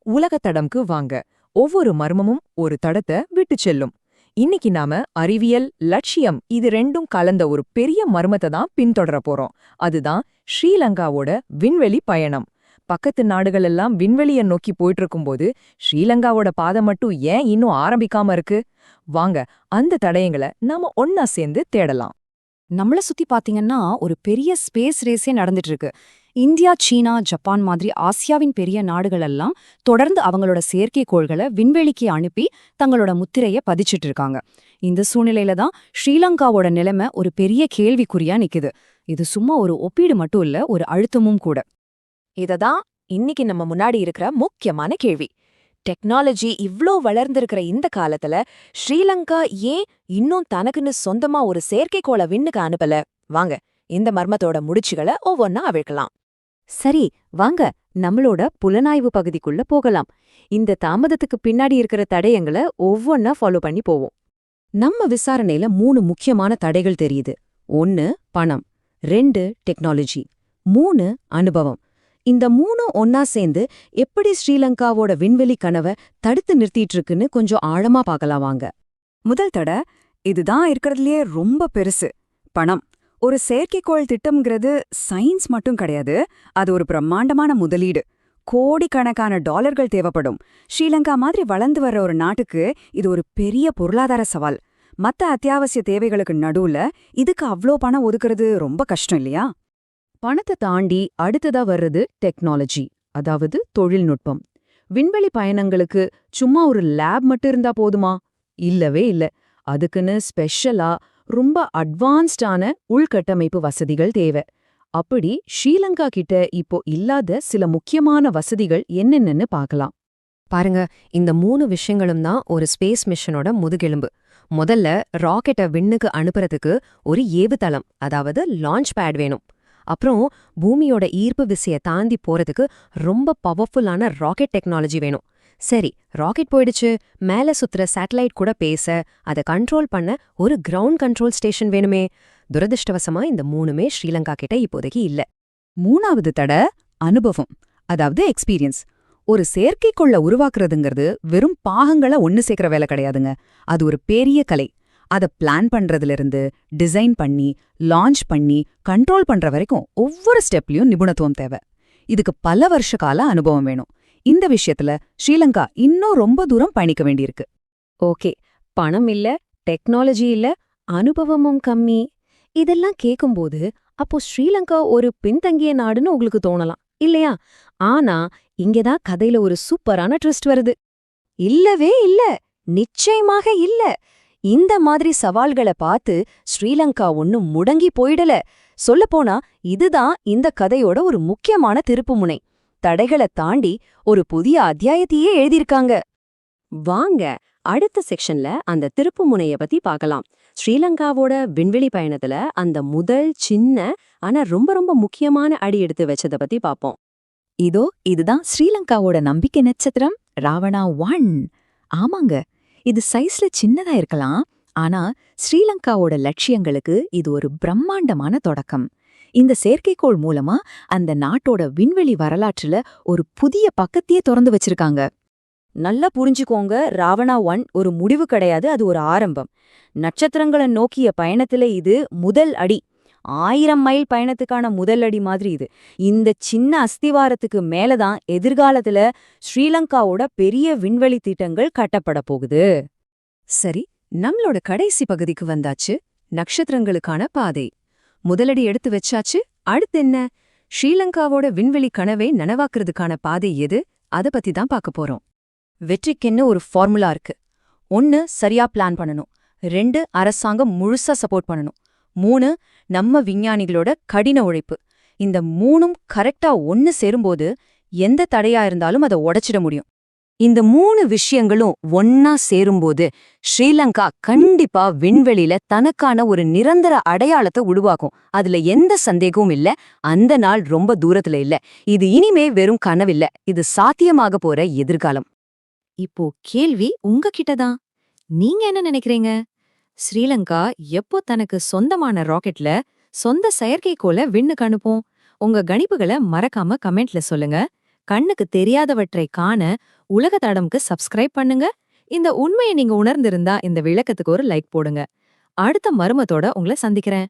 உலக தடம்க்கு வாங்க. ஒவ்வொரு மர்மமும் ஒரு தடத்தை விட்டு செல்லும். இன்னைக்கு நாம அறிவியல், லட்சியம் இது ரெண்டும் கலந்த ஒரு பெரிய மர்மத்தை தான் பின்தொடர போறோம். அதுதான் ஸ்ரீலங்காவோட விண்வெளி பயணம். பக்கத்து நாடுகள் எல்லாம் விண்வெளிய நோக்கி போயிட்டு இருக்கும்போது ஸ்ரீலங்காவோட பாதை மட்டும் ஏன் இன்னும் ஆரம்பிக்காம இருக்கு? வாங்க, அந்த தடயங்களை நாம ஒன்னா சேர்ந்து தேடலாம். நம்மள சுத்தி பாத்தீங்கன்னா ஒரு பெரிய ஸ்பேஸ் ரேஸே நடந்துட்டு இருக்கு. இந்தியா, சீனா, ஜப்பான் மாதிரி ஆசியாவின் பெரிய நாடுகள் எல்லாம் தொடர்ந்து அவங்களோட செயற்கைக்கோள்களை விண்வெளிக்கு அனுப்பி தங்களோட முத்திரைய பதிச்சிட்டு இருக்காங்க. இந்த சூழ்நிலையில தான் ஸ்ரீலங்காவோட நிலைமை ஒரு பெரிய கேள்விக்குறியா நிக்குது. இது சும்மா ஒரு ஒப்பீடு மட்டும் இல்ல, ஒரு அழுத்தமும் கூட. இததான் இன்னைக்கு நம்ம முன்னாடி இருக்கிற முக்கியமான கேள்வி. டெக்னாலஜி இவ்ளோ வளர்ந்திருக்கிற இந்த காலத்துல ஸ்ரீலங்கா ஏன் இன்னும் தனக்குன்னு சொந்தமா ஒரு செயற்கைக்கோளை விண்ணுக்கு அனுப்பல? வாங்க, இந்த மர்மத்தோட முடிச்சுகளை ஒவ்வொன்னா அவிழ்க்கலாம். சரி, வாங்க நம்மளோட புலனாய்வு பகுதிக்குள்ள போகலாம். இந்த தாமதத்துக்கு பின்னாடி இருக்கிற தடயங்களை ஒவ்வொன்னா ஃபாலோ பண்ணி போவோம். நம்ம விசாரணையில 3 முக்கியமான தடைகள் தெரியுது. 1 பணம், 2 டெக்னாலஜி, 3 அனுபவம். இந்த 3 ஒன்னா சேர்ந்து எப்படி ஸ்ரீலங்காவோட விண்வெளி கனவை தடுத்து நிறுத்திட்டு இருக்குன்னு கொஞ்சம் ஆழமா பார்க்கலாம் வாங்க. முதல் தடை இதுதான் இருக்கிறதுலயே ரொம்ப பெருசு. பணம். ஒரு செயற்கைக்கோள் திட்டம்ங்கிறது சயின்ஸ் மட்டும் கிடையாது, அது ஒரு பிரம்மாண்டமான முதலீடு. கோடிக்கணக்கான டாலர்கள் தேவைப்படும். ஸ்ரீலங்கா மாதிரி வளர்ந்து வர்ற ஒரு நாட்டுக்கு இது ஒரு பெரிய பொருளாதார சவால். மத்த அத்தியாவசிய தேவைகளுக்கு நடுவுல இதுக்கு அவ்ளோ பணம் ஒதுக்குறது ரொம்ப கஷ்டம் இல்லையா? பணத்தை தாண்டி அடுத்ததா வர்றது டெக்னாலஜி, அதாவது தொழில்நுட்பம். விண்வெளி பயணங்களுக்கு சும்மா ஒரு லேப் மட்டும் இருந்தா போதுமா? இல்லவே இல்ல. அதுக்குன்னு ஸ்பெஷலா ரொம்ப அட்வான்ஸ்டான உள்கட்டமைப்பு வசதிகள் தேவை. அப்படி ஸ்ரீலங்கா கிட்ட இப்போ இல்லாத சில முக்கியமான வசதிகள் என்னென்னு பார்க்கலாம். பாருங்க, இந்த 3 விஷயங்களும் தான் ஒரு ஸ்பேஸ் மிஷனோட முதுகெலும்பு. முதல்ல ராக்கெட்டை விண்ணுக்கு அனுப்புறதுக்கு ஒரு ஏவுதளம், அதாவது லான்ச் பேட் வேணும். அப்புறம் பூமியோட ஈர்ப்பு விசைய தாண்டி போறதுக்கு ரொம்ப பவர்ஃபுல்லான ராக்கெட் டெக்னாலஜி வேணும். சரி, ராக்கெட் போயிடுச்சு, மேல சுத்துற சேட்டலைட் கூட பேச, அதை கண்ட்ரோல் பண்ண ஒரு கிரவுண்ட் கண்ட்ரோல் ஸ்டேஷன் வேணுமே. துரதிருஷ்டவசமா இந்த 3மே ஸ்ரீலங்கா கிட்ட இப்போதைக்கு இல்ல. 3வது தடை அனுபவம், அதாவது எக்ஸ்பீரியன்ஸ். ஒரு செயற்கைக்கோளை உருவாக்குறதுங்கிறது வெறும் பாகங்களை ஒன்னு சேர்க்கிற வேலை கிடையாதுங்க. அது ஒரு பெரிய கலை. அதை பிளான் பண்றதுல டிசைன் பண்ணி, லான்ச் பண்ணி, கண்ட்ரோல் பண்ற வரைக்கும் ஒவ்வொரு ஸ்டெப்லயும் நிபுணத்துவம் தேவை. இதுக்கு பல வருஷ கால அனுபவம் வேணும். இந்த விஷயத்துல ஸ்ரீலங்கா இன்னும் ரொம்ப தூரம் பயணிக்க வேண்டியிருக்கு. ஓகே, பணம் இல்ல, டெக்னாலஜி இல்ல, அனுபவமும் கம்மி. இதெல்லாம் கேக்கும்போது அப்போ ஸ்ரீலங்கா ஒரு பின்தங்கிய நாடுன்னு உங்களுக்கு தோணலாம் இல்லையா? ஆனா இங்கதான் கதையில ஒரு சூப்பரான ட்விஸ்ட் வருது. இல்லவே இல்ல, நிச்சயமாக இல்ல. இந்த மாதிரி சவால்களை பார்த்து ஸ்ரீலங்கா ஒன்னும் முடங்கி போயிடல. சொல்லப்போனா இதுதான் இந்த கதையோட ஒரு முக்கியமான திருப்புமுனை. தடைகளை தாண்டி ஒரு புதிய அத்தியாயத்தையே எழுதியிருக்காங்க. வாங்க, அடுத்த செக்ஷன்ல அந்த திருப்புமுனைய பத்தி பார்க்கலாம். ஸ்ரீலங்காவோட விண்வெளி பயணத்துல அந்த முதல் சின்ன ஆனா ரொம்ப ரொம்ப முக்கியமான அடி எடுத்து வச்சத பத்தி பார்ப்போம். இதுதான் ஸ்ரீலங்காவோட நம்பிக்கை நட்சத்திரம், ராவணா 1. ஆமாங்க, இது சைஸ்ல சின்னதா இருக்கலாம், ஆனா ஸ்ரீலங்காவோட லட்சியங்களுக்கு இது ஒரு பிரம்மாண்டமான தொடக்கம். இந்த செயற்கைக்கோள் மூலமா அந்த நாட்டோட விண்வெளி வரலாற்றுல ஒரு புதிய பக்கத்தையே திறந்து வச்சிருக்காங்க. நல்லா புரிஞ்சுக்கோங்க, ராவணா 1 ஒரு முடிவு கிடையாது, அது ஒரு ஆரம்பம். நட்சத்திரங்களை நோக்கிய பயணத்துல இது முதல் அடி. 1000 மைல் பயணத்துக்கான முதல் அடி மாதிரி இது. இந்த சின்ன அஸ்திவாரத்துக்கு மேலதான் எதிர்காலத்துல ஸ்ரீலங்காவோட பெரிய விண்வெளி திட்டங்கள் கட்டப்பட போகுது. சரி, நம்மளோட கடைசி பகுதிக்கு வந்தாச்சு. நட்சத்திரங்களுக்கான பாதை. முதலடி எடுத்து வச்சாச்சு. அடுத்து என்ன? ஸ்ரீலங்காவோட விண்வெளி கனவை நனவாக்குறதுக்கான பாதை எது? அத பத்தி தான் பார்க்க போறோம். வெற்றிக்குன்னு ஒரு ஃபார்முலா இருக்கு. 1 சரியா பிளான் பண்ணணும், 2 அரசாங்கம் முழுசா சப்போர்ட் பண்ணணும், 3 நம்ம விஞ்ஞானிகளோட கடின உழைப்பு. இந்த 3ம் கரெக்டா ஒன்னு சேரும்போது எந்த தடையா இருந்தாலும் அதை உடைச்சிட முடியும். இந்த 3 விஷயங்களும் ஒன்னா சேரும்போது ஸ்ரீலங்கா கண்டிப்பா விண்வெளியில தனக்கான ஒரு நிரந்தர அடையாளத்தை உருவாக்கும். அதுல எந்த சந்தேகமும் இல்ல. அந்த நாள் ரொம்ப தூரத்துல இல்ல. இது இனிமே வெறும் கனவில்ல, இது சாத்தியமாக போற எதிர்காலம். இப்போ கேள்வி உங்ககிட்ட தான். நீங்க என்ன நினைக்கிறீங்க? ஸ்ரீலங்கா எப்போ தனக்கு சொந்தமான ராக்கெட்ல சொந்த செயற்கைக்கோளை விண்ணுக்கு அனுப்பும்? உங்க கணிப்புகளை மறக்காம கமெண்ட்ல சொல்லுங்க. கண்ணுக்கு தெரியாதவற்றை காண உலக தடம்க்கு சப்ஸ்கிரைப் பண்ணுங்க. இந்த உண்மையை நீங்க உணர்ந்திருந்தா இந்த விளக்கத்துக்கு ஒரு லைக் போடுங்க. அடுத்த மர்மத்தோட உங்களை சந்திக்கிறேன்.